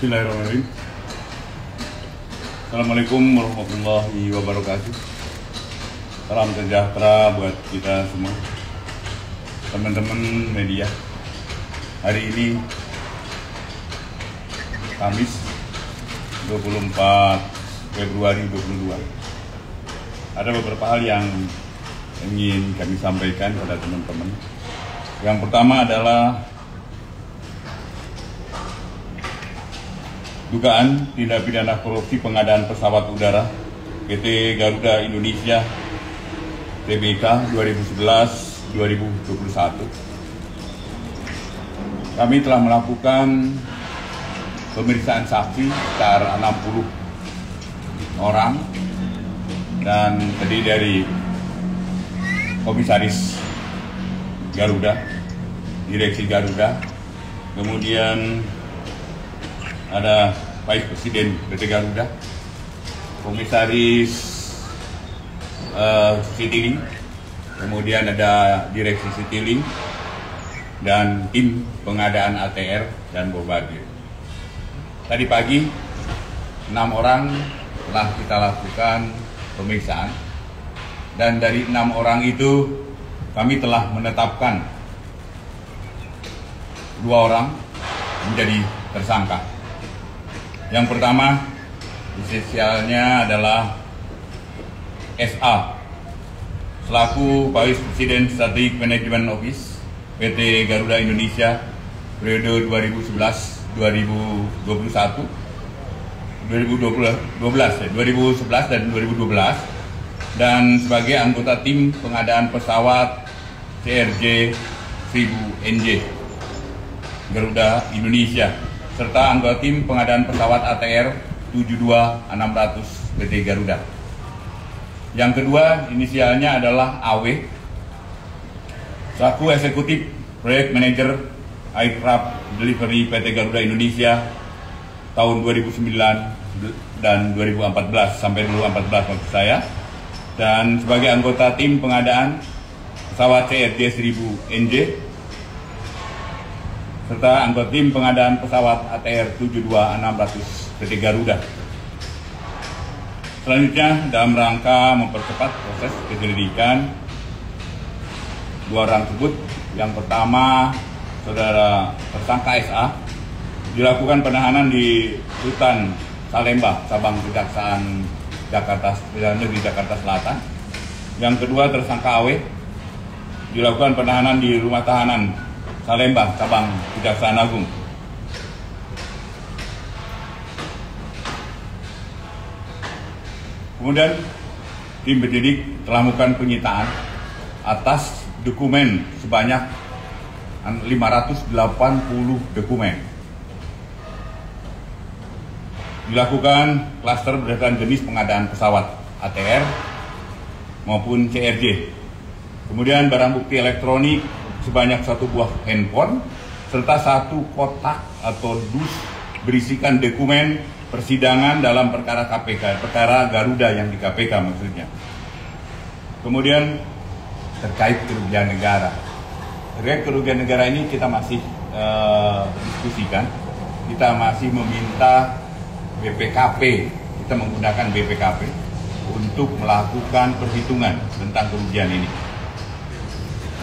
Bismillahirrahmanirrahim. Assalamualaikum warahmatullahi wabarakatuh. Salam sejahtera buat kita semua, teman-teman media. Hari ini Kamis 24 Februari 2022. Ada beberapa hal yang ingin kami sampaikan pada teman-teman. Yang pertama adalah dugaan tindak pidana korupsi pengadaan pesawat udara PT Garuda Indonesia Tbk 2011-2021. Kami telah melakukan pemeriksaan saksi sekitar 60 orang dan terdiri dari komisaris Garuda, direksi Garuda, kemudian ada Vice Presiden PT Garuda, komisaris Citylink, kemudian ada direksi Citylink, dan tim pengadaan ATR dan Bombardier. Tadi pagi 6 orang telah kita lakukan pemeriksaan, dan dari 6 orang itu kami telah menetapkan 2 orang menjadi tersangka. Yang pertama, inisialnya adalah SA, selaku Vice President Strategic Management Office PT Garuda Indonesia periode 2011 dan 2012, dan sebagai anggota tim pengadaan pesawat CRJ 1000NJ Garuda Indonesia, serta anggota tim pengadaan pesawat ATR 72600 PT Garuda. Yang kedua, inisialnya adalah AW, selaku eksekutif proyek manajer Aircraft Delivery PT Garuda Indonesia tahun 2009 dan 2014 sampai 2014 maksud saya, dan sebagai anggota tim pengadaan pesawat CRJ 1000NJ serta anggota tim pengadaan pesawat ATR 72600 PT Garuda. Selanjutnya, dalam rangka mempercepat proses penyelidikan 2 orang tersebut, yang pertama saudara tersangka SA dilakukan penahanan di Rutan Salemba, cabang Kejaksaan Negeri Jakarta Selatan. Yang kedua, tersangka AW dilakukan penahanan di Rumah Tahanan Salemba, cabang Kejaksaan Agung. Kemudian tim penyidik telah melakukan penyitaan atas dokumen sebanyak 580 dokumen. Dilakukan klaster berdasarkan jenis pengadaan pesawat ATR maupun CRJ. Kemudian barang bukti elektronik sebanyak 1 buah handphone serta 1 kotak atau dus berisikan dokumen persidangan dalam perkara KPK, perkara Garuda yang di KPK maksudnya. Kemudian terkait kerugian negara. Terkait kerugian negara ini kita masih diskusikan. Kita masih meminta BPKP, kita menggunakan BPKP untuk melakukan perhitungan tentang kerugian ini.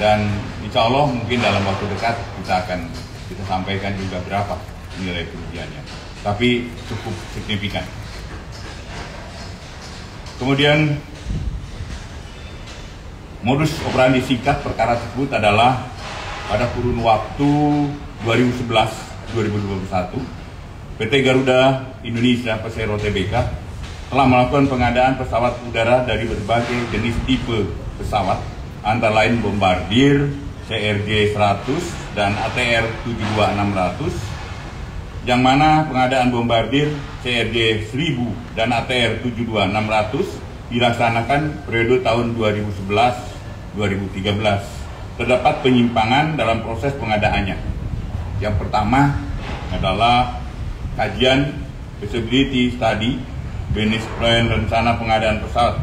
Dan insya Allah mungkin dalam waktu dekat kita sampaikan juga berapa nilai kerugiannya, tapi cukup signifikan. Kemudian modus operandi singkat perkara tersebut adalah pada kurun waktu 2011-2021 PT Garuda Indonesia Persero Tbk telah melakukan pengadaan pesawat udara dari berbagai jenis tipe pesawat, antara lain Bombardier, CRJ 100 dan ATR 72600, yang mana pengadaan Bombardier, CRJ 1000 dan ATR 72600 dilaksanakan periode tahun 2011-2013. Terdapat penyimpangan dalam proses pengadaannya. Yang pertama adalah kajian feasibility study, business plan rencana pengadaan pesawat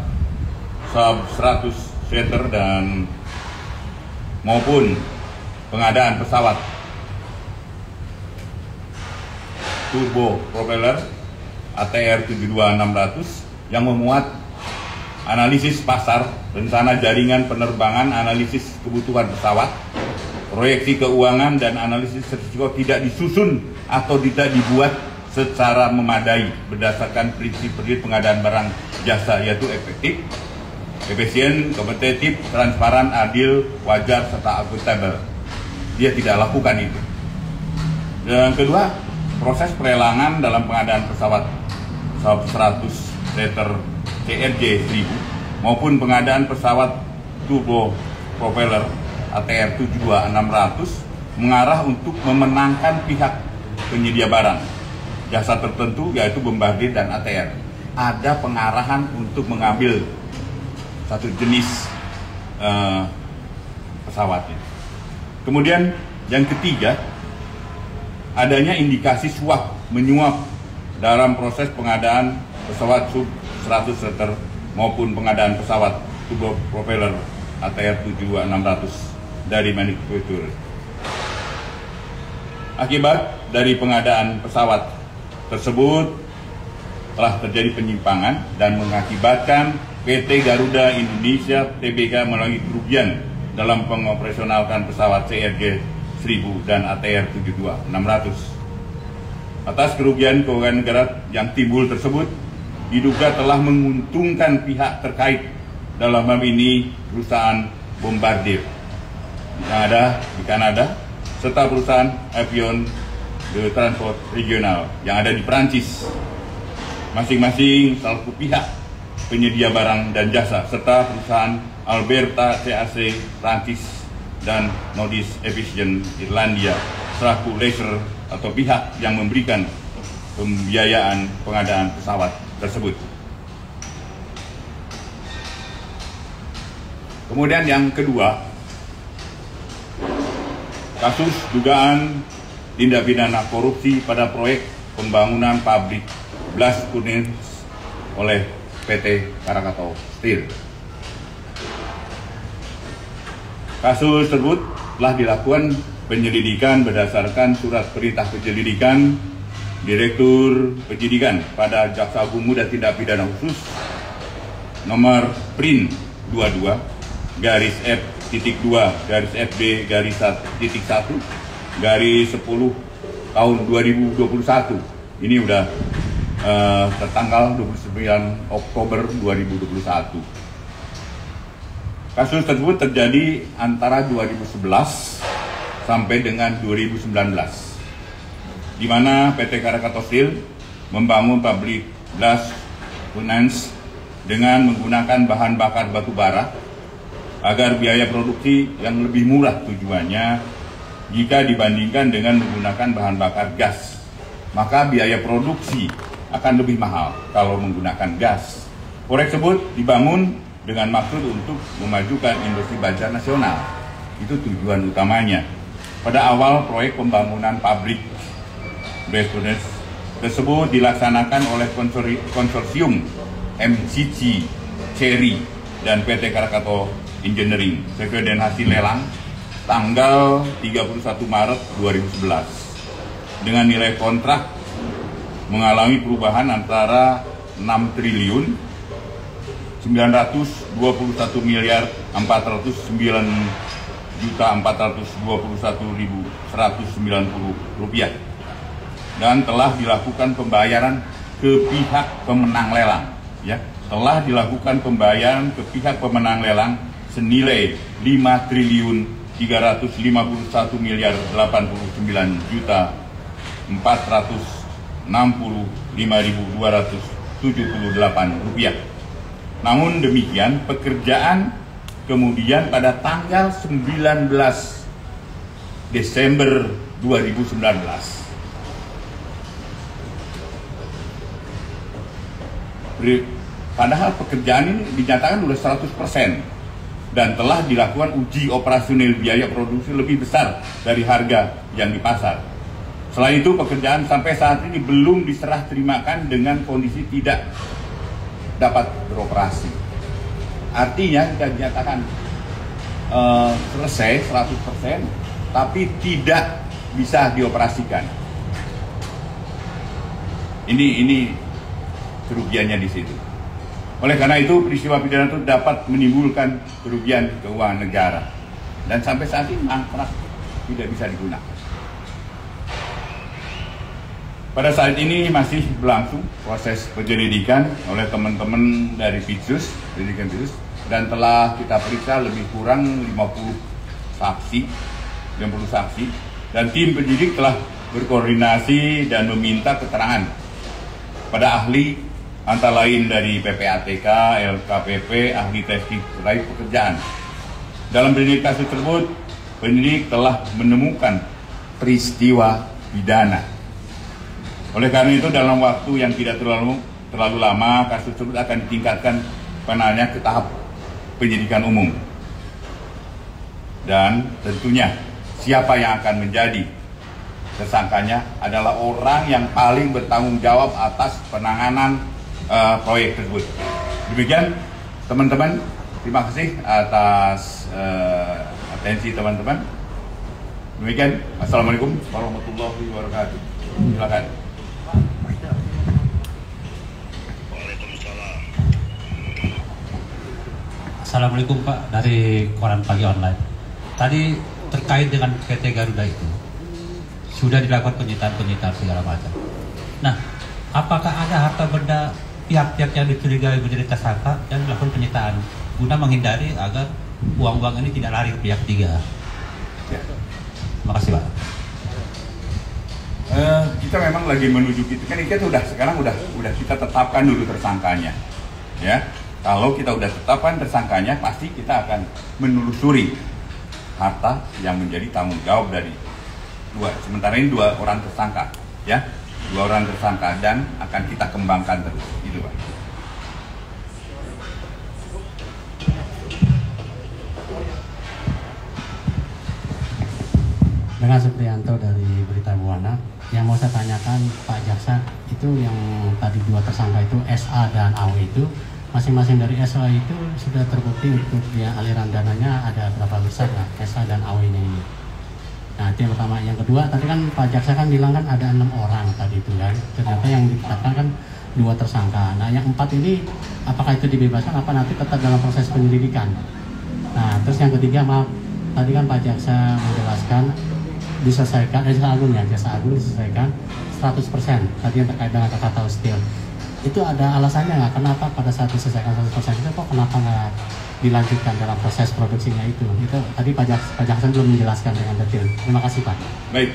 sub 100 seater dan maupun pengadaan pesawat turbo propeller ATR 72600 yang memuat analisis pasar, rencana jaringan penerbangan, analisis kebutuhan pesawat, proyeksi keuangan, dan analisis risiko tidak disusun atau tidak dibuat secara memadai berdasarkan prinsip-prinsip pengadaan barang jasa, yaitu efektif, efisien, kompetitif, transparan, adil, wajar, serta akuntabel. Dia tidak lakukan itu. Dan kedua, proses pelelangan dalam pengadaan pesawat 100 seater CRJ 1000 maupun pengadaan pesawat turbo propeller ATR 72600 mengarah untuk memenangkan pihak penyedia barang jasa tertentu, yaitu Bombardier dan ATR. Ada pengarahan untuk mengambil satu jenis pesawatnya. Kemudian yang ketiga, adanya indikasi suap menyuap dalam proses pengadaan pesawat sub 100 seater maupun pengadaan pesawat turbo propeller ATR 72600 dari manufaktur. Akibat dari pengadaan pesawat tersebut telah terjadi penyimpangan dan mengakibatkan PT Garuda Indonesia Tbk mengalami kerugian dalam pengoperasionalkan pesawat CRJ 1000 dan ATR 72600. Atas kerugian keuangan negara yang timbul tersebut diduga telah menguntungkan pihak terkait, dalam hal ini perusahaan Bombardier yang ada di Kanada serta perusahaan Avion de Transport Regional yang ada di Perancis, masing-masing selaku pihak penyedia barang dan jasa, serta perusahaan Alberta CAC Prancis dan Modis Efficient Irlandia selaku lessor atau pihak yang memberikan pembiayaan pengadaan pesawat tersebut. Kemudian yang kedua, kasus dugaan tindak pidana korupsi pada proyek pembangunan pabrik blast furnace oleh PT Krakatau Steel. Kasus tersebut telah dilakukan penyelidikan berdasarkan surat perintah penyelidikan Direktur Penyidikan pada Jaksa Agung Muda Tindak Pidana Khusus nomor PRIN 22 garis F.2 garis FB garis 1.1 garis 10 tahun 2021. Ini udah tertanggal 29 Oktober 2021. Kasus tersebut terjadi antara 2011 sampai dengan 2019, di mana PT Krakatau Steel membangun pabrik blast furnace dengan menggunakan bahan bakar batu bara agar biaya produksi yang lebih murah tujuannya jika dibandingkan dengan menggunakan bahan bakar gas. Maka biaya produksi akan lebih mahal kalau menggunakan gas. Proyek tersebut dibangun dengan maksud untuk memajukan industri baja nasional. Itu tujuan utamanya. Pada awal proyek pembangunan pabrik blast furnace tersebut dilaksanakan oleh konsorsium MCC Cherry dan PT Krakatau Engineering sesuai dengan hasil lelang tanggal 31 Maret 2011 dengan nilai kontrak mengalami perubahan antara 6 triliun 921 miliar 409.421.190 rupiah dan telah dilakukan pembayaran ke pihak pemenang lelang, ya, telah dilakukan pembayaran ke pihak pemenang lelang senilai 5 triliun 351 miliar 89.465.278 rupiah. Namun demikian, pekerjaan kemudian pada tanggal 19 Desember 2019 padahal pekerjaan ini dinyatakan sudah 100% dan telah dilakukan uji operasional biaya produksi lebih besar dari harga yang di pasar. Selain itu, pekerjaan sampai saat ini belum diserah terimakan dengan kondisi tidak dapat beroperasi. Artinya kita dinyatakan selesai 100%, tapi tidak bisa dioperasikan. Ini kerugiannya di situ. Oleh karena itu peristiwa pidana itu dapat menimbulkan kerugian keuangan negara dan sampai saat ini mangkrak tidak bisa digunakan. Pada saat ini masih berlangsung proses penyelidikan oleh teman-teman dari Pitsus, penyidikan Pitsus, dan telah kita periksa lebih kurang 50 saksi, dan tim penyidik telah berkoordinasi dan meminta keterangan pada ahli antara lain dari PPATK, LKPP, ahli teknik terkait pekerjaan. Dalam penyidik kasus tersebut, penyidik telah menemukan peristiwa pidana. Oleh karena itu dalam waktu yang tidak terlalu lama, kasus tersebut akan ditingkatkan penanganannya ke tahap penyidikan umum. Dan tentunya siapa yang akan menjadi tersangkanya adalah orang yang paling bertanggung jawab atas penanganan proyek tersebut. Demikian teman-teman, terima kasih atas atensi teman-teman. Demikian, assalamualaikum warahmatullahi wabarakatuh. Silakan. Assalamualaikum Pak, dari Koran Pagi Online. Tadi terkait dengan PT Garuda itu sudah dilakukan penyitaan segala macam. Nah, apakah ada harta benda pihak-pihak yang dicurigai menjadi tersangka dan dilakukan penyitaan guna menghindari agar uang-uang ini tidak lari ke pihak ketiga? Ya. Terima kasih Pak. Kita memang lagi menuju gitu kan, kita sekarang udah kita tetapkan dulu tersangkanya, ya. Kalau kita udah tetapkan tersangkanya, pasti kita akan menelusuri harta yang menjadi tanggung jawab dari sementara ini dua orang tersangka, ya, dan akan kita kembangkan terus, gitu Pak. Dengan Supriyanto dari Berita Buana, yang mau saya tanyakan Pak Jaksa, itu yang tadi dua tersangka itu SA dan AW itu, masing-masing dari SA itu sudah terbukti untuk dia aliran dananya ada berapa besar lah SA dan AW ini. Nah itu yang pertama. Yang kedua, tadi kan Pak Jaksa kan bilang kan ada 6 orang tadi itu kan, ternyata yang ditetapkan kan 2 tersangka. Nah yang 4 ini apakah itu dibebaskan apa nanti tetap dalam proses penyelidikan? Nah terus yang ketiga, maaf, tadi kan Pak Jaksa menjelaskan diselesaikan, Jaksa Agung diselesaikan 100% tadi yang terkait dengan Krakatau Steel. Itu ada alasannya nggak? Kenapa pada saat diselesaikan 100% itu kok kenapa nggak dilanjutkan dalam proses produksinya itu? Itu tadi Pak Jaksa belum menjelaskan dengan detail. Terima kasih Pak. Baik,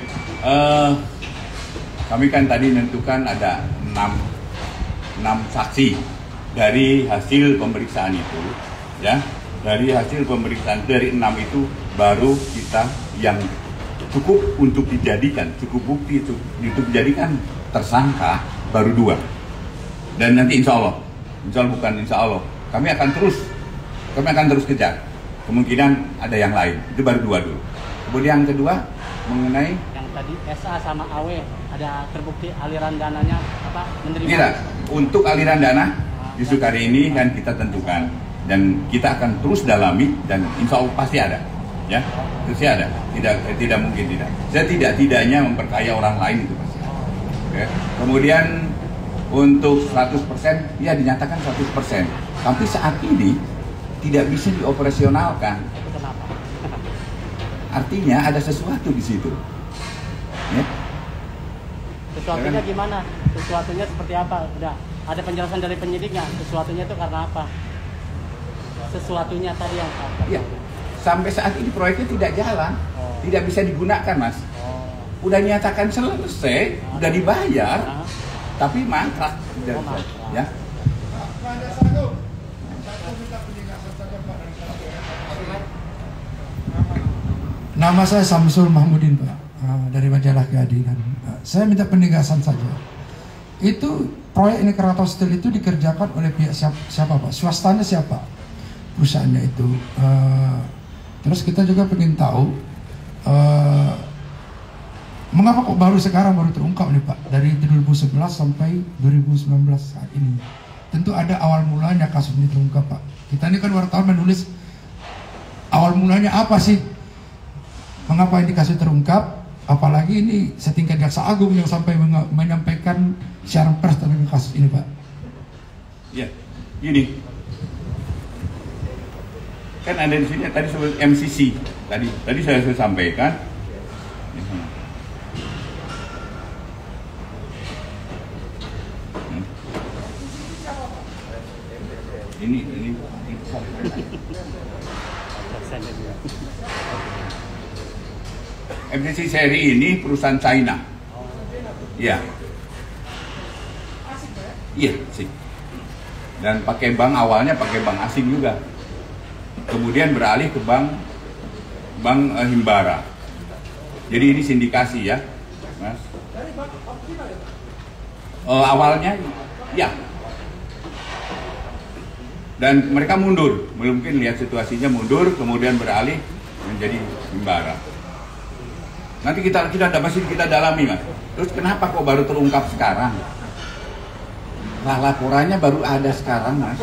kami kan tadi menentukan ada 6 saksi dari hasil pemeriksaan itu, ya. Dari hasil pemeriksaan dari 6 itu baru kita yang cukup untuk dijadikan, cukup bukti itu untuk dijadikan tersangka baru 2. Dan nanti insya Allah kami akan terus kejar. Kemungkinan ada yang lain, itu baru 2 dulu. Kemudian yang kedua mengenai yang tadi SA sama AW ada terbukti aliran dananya apa menerima. Tidak, untuk aliran dana justru kali ini kan kita tentukan dan kita akan terus dalami dan insya Allah pasti ada, ya, pasti ada. Tidak mungkin tidak. Saya tidaknya memperkaya orang lain itu pasti. Oke. Kemudian untuk 100%, ya dinyatakan 100%. Tapi saat ini tidak bisa dioperasionalkan. Kenapa? Artinya ada sesuatu di situ. Ya. Sesuatunya gimana? Sesuatunya seperti apa? Udah ada penjelasan dari penyidiknya. Sesuatunya itu karena apa? Sesuatunya tadi yang apa? Ya. Sampai saat ini proyeknya tidak jalan, tidak bisa digunakan, Mas. Udah nyatakan selesai, udah dibayar, tapi mangkrak. Ya. Nama saya Samsul Mahmudin Pak, dari majalah Keadilan. Saya minta penegasan saja. Itu proyek ini Krakatau Steel itu dikerjakan oleh pihak siapa Pak? Swastanya siapa? Perusahaannya itu. Terus kita juga ingin tahu mengapa kok baru sekarang baru terungkap nih Pak, dari 2011 sampai 2019 saat ini. Tentu ada awal mulanya kasus ini terungkap Pak. Kita ini kan wartawan menulis awal mulanya apa sih? Mengapa ini kasus terungkap? Apalagi ini setingkat Jaksa Agung yang sampai menyampaikan siaran pers tentang kasus ini, Pak. Ya, gini. Kan ada di sini tadi sebut MCC. Tadi saya sampaikan. Ini MCC seri ini perusahaan China. Iya. Iya sih. Dan pakai bank, awalnya pakai bank asing juga. Kemudian beralih ke bank Himbara. Jadi ini sindikasi ya, Mas. Awalnya ya. Dan mereka mundur, mungkin lihat situasinya mundur, kemudian beralih menjadi Himbara. Nanti kita masih kita dalami, Mas. Terus kenapa kok baru terungkap sekarang? Nah, laporannya baru ada sekarang, Mas.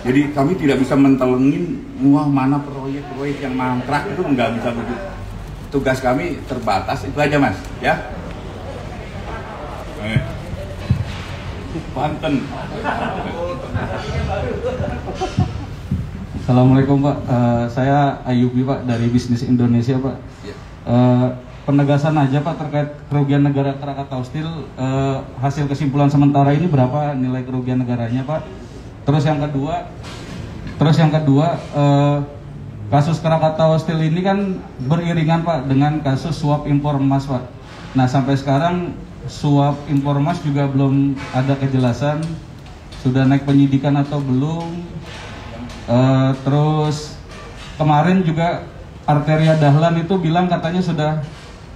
Jadi kami tidak bisa mentelengin wah mana proyek-proyek yang mangkrak, itu nggak bisa begitu. Tugas kami terbatas, itu aja, Mas. Ya. Banten. Assalamualaikum, Pak. Saya Ayubi, Pak, dari Bisnis Indonesia, Pak. Ya. Penegasan aja, Pak, terkait kerugian negara Krakatau Steel. Hasil kesimpulan sementara ini berapa nilai kerugian negaranya, Pak? Terus yang kedua, kasus Krakatau Steel ini kan beriringan, Pak, dengan kasus suap impor emas, Pak. Nah, sampai sekarang suap impor emas juga belum ada kejelasan sudah naik penyidikan atau belum. Terus kemarin juga Arteria Dahlan itu bilang katanya sudah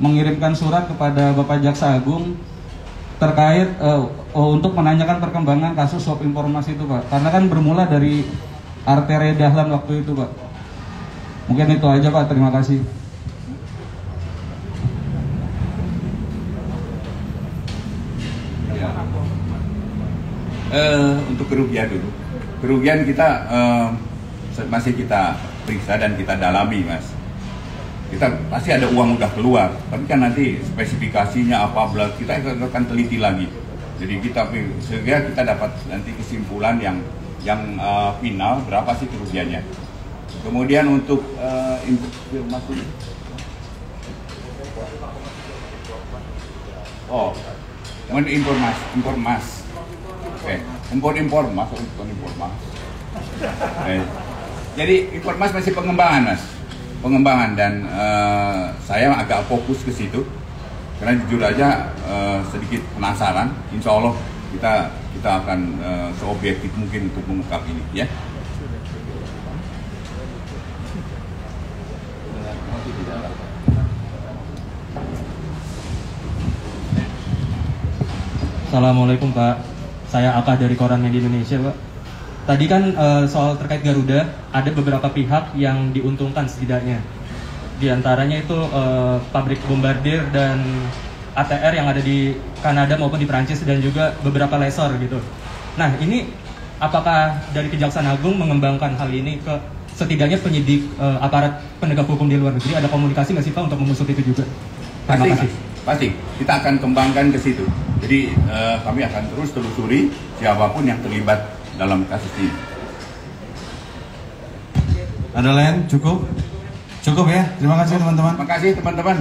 mengirimkan surat kepada Bapak Jaksa Agung terkait untuk menanyakan perkembangan kasus suap impor emas itu, Pak. Karena kan bermula dari Arteria Dahlan waktu itu, Pak. Mungkin itu aja, Pak. Terima kasih. Untuk kerugian dulu. Kerugian kita masih kita periksa dan kita dalami, Mas. Kita pasti ada uang udah keluar, tapi kan nanti spesifikasinya apa, kita akan teliti lagi. Jadi sehingga kita dapat nanti kesimpulan yang final berapa sih kerugiannya. Kemudian untuk informasi, impor emas. Jadi impor emas masih pengembangan, Mas. Pengembangan, dan saya agak fokus ke situ karena jujur aja sedikit penasaran. Insya Allah kita akan seobjektif mungkin untuk mengungkap ini, ya. Assalamualaikum, Pak. Saya Akah dari Koran Media Indonesia, Pak. Tadi kan soal terkait Garuda, ada beberapa pihak yang diuntungkan setidaknya. Di antaranya itu pabrik Bombardier dan ATR yang ada di Kanada maupun di Perancis, dan juga beberapa lessor gitu. Nah, ini apakah dari Kejaksaan Agung mengembangkan hal ini ke setidaknya penyidik aparat penegak hukum di luar negeri? Ada komunikasi nggak sih, Pak, untuk mengusut itu juga? Terima kasih. Pasti, kita akan kembangkan ke situ. Jadi kami akan terus telusuri siapapun yang terlibat dalam kasus ini. Ada lain? Cukup? Cukup ya? Terima kasih teman-teman. Terima kasih teman-teman.